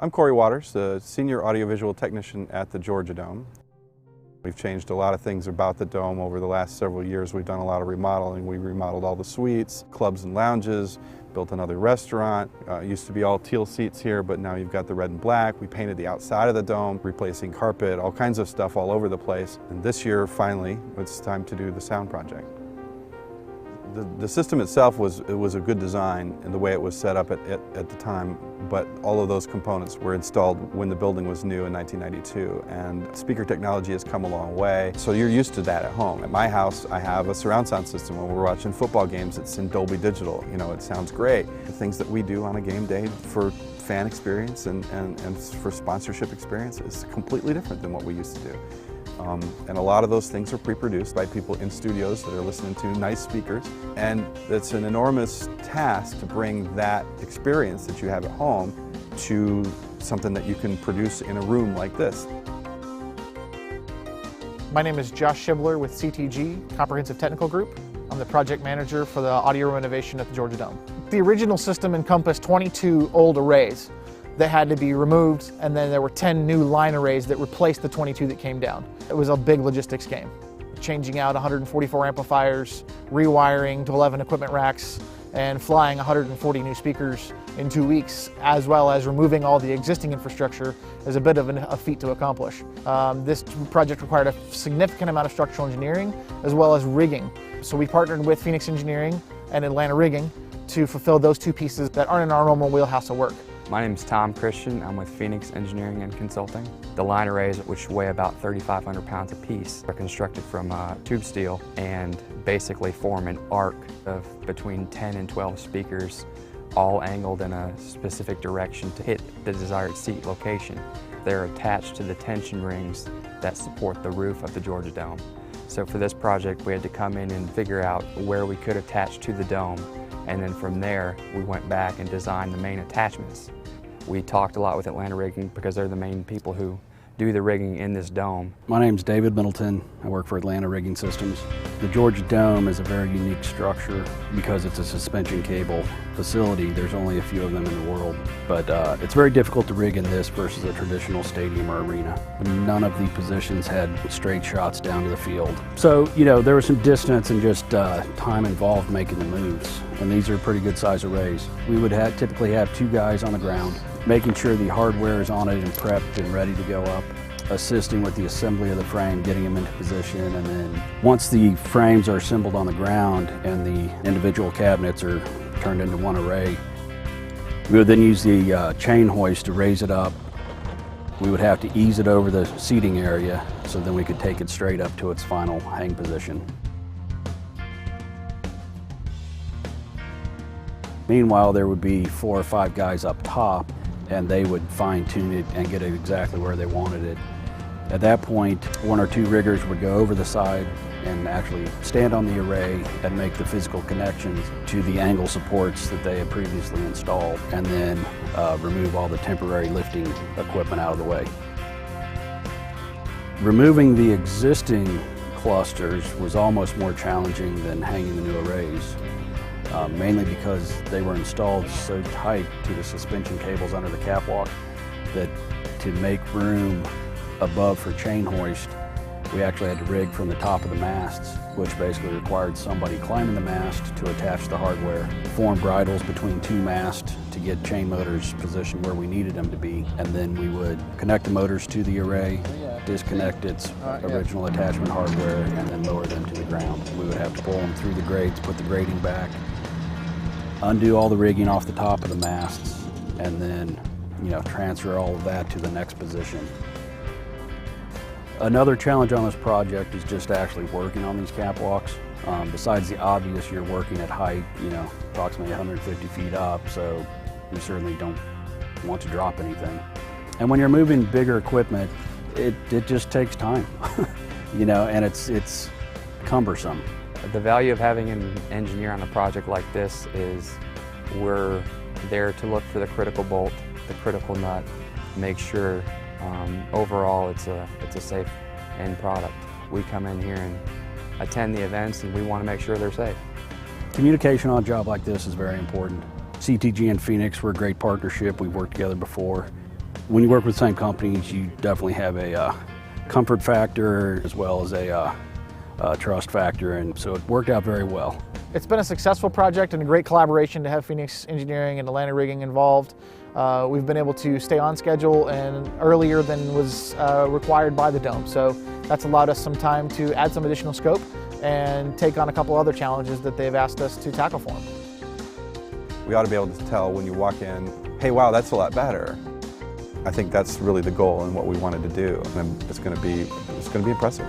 I'm Corey Waters, the Senior Audiovisual Technician at the Georgia Dome. We've changed a lot of things about the Dome over the last several years. We've done a lot of remodeling. We remodeled all the suites, clubs and lounges, built another restaurant. It used to be all teal seats here, but now you've got the red and black. We painted the outside of the Dome, replacing carpet, all kinds of stuff all over the place. And this year, finally, it's time to do the sound project. The system itself was a good design in the way it was set up at the time, but all of those components were installed when the building was new in 1992, and speaker technology has come a long way, so you're used to that at home. At my house, I have a surround sound system. When we're watching football games, it's in Dolby Digital. You know, it sounds great. The things that we do on a game day for fan experience and for sponsorship experience is completely different than what we used to do. And a lot of those things are pre-produced by people in studios that are listening to nice speakers. And it's an enormous task to bring that experience that you have at home to something that you can produce in a room like this. My name is Josh Shibler with CTG, Comprehensive Technical Group. I'm the project manager for the audio renovation at the Georgia Dome. The original system encompassed 22 old arrays that had to be removed, and then there were 10 new line arrays that replaced the 22 that came down. It was a big logistics game. Changing out 144 amplifiers, rewiring to 11 equipment racks, and flying 140 new speakers in 2 weeks, as well as removing all the existing infrastructure, is a bit of a feat to accomplish. This project required a significant amount of structural engineering as well as rigging. So we partnered with Phoenix Engineering and Atlanta Rigging to fulfill those two pieces that aren't in our normal wheelhouse of work. My name is Tom Christian. I'm with Phoenix Engineering and Consulting. The line arrays, which weigh about 3,500 pounds apiece, are constructed from tube steel and basically form an arc of between 10 and 12 speakers, all angled in a specific direction to hit the desired seat location. They're attached to the tension rings that support the roof of the Georgia Dome. So for this project, we had to come in and figure out where we could attach to the dome, and then from there, we went back and designed the main attachments. We talked a lot with Atlanta Rigging because they're the main people who do the rigging in this dome. My name's David Middleton. I work for Atlanta Rigging Systems. The Georgia Dome is a very unique structure because it's a suspension cable facility. There's only a few of them in the world, but it's very difficult to rig in this versus a traditional stadium or arena. None of the positions had straight shots down to the field. So, you know, there was some distance and just time involved making the moves. And these are pretty good size arrays. We would typically have 2 guys on the ground, making sure the hardware is on it and prepped and ready to go up, assisting with the assembly of the frame, getting them into position, and then once the frames are assembled on the ground and the individual cabinets are turned into one array, we would then use the chain hoist to raise it up. We would have to ease it over the seating area so then we could take it straight up to its final hang position. Meanwhile, there would be 4 or 5 guys up top, and they would fine-tune it and get it exactly where they wanted it. At that point, 1 or 2 riggers would go over the side and actually stand on the array and make the physical connections to the angle supports that they had previously installed, and then remove all the temporary lifting equipment out of the way. Removing the existing clusters was almost more challenging than hanging the new arrays. Mainly because they were installed so tight to the suspension cables under the catwalk that to make room above for chain hoist, we actually had to rig from the top of the masts, which basically required somebody climbing the mast to attach the hardware, form bridles between 2 masts to get chain motors positioned where we needed them to be, and then we would connect the motors to the array, disconnect its original attachment hardware, and then lower them to the ground. We would have to pull them through the grates, put the grating back, undo all the rigging off the top of the masts, and then, you know, transfer all of that to the next position. Another challenge on this project is just actually working on these catwalks. Besides the obvious, you're working at height, you know, approximately 150 feet up, so you certainly don't want to drop anything. And when you're moving bigger equipment, it just takes time, you know, and it's cumbersome. The value of having an engineer on a project like this is we're there to look for the critical bolt, the critical nut, make sure overall it's a safe end product. We come in here and attend the events and we want to make sure they're safe. Communication on a job like this is very important. CTG and Phoenix were a great partnership. We've worked together before. When you work with the same companies, you definitely have a comfort factor as well as a trust factor, and so it worked out very well. It's been a successful project and a great collaboration to have Phoenix Engineering and Atlanta Rigging involved. We've been able to stay on schedule and earlier than was required by the dome, so that's allowed us some time to add some additional scope and take on a couple other challenges that they've asked us to tackle for them. We ought to be able to tell when you walk in, hey, wow, that's a lot better. I think that's really the goal and what we wanted to do, and it's going to be impressive.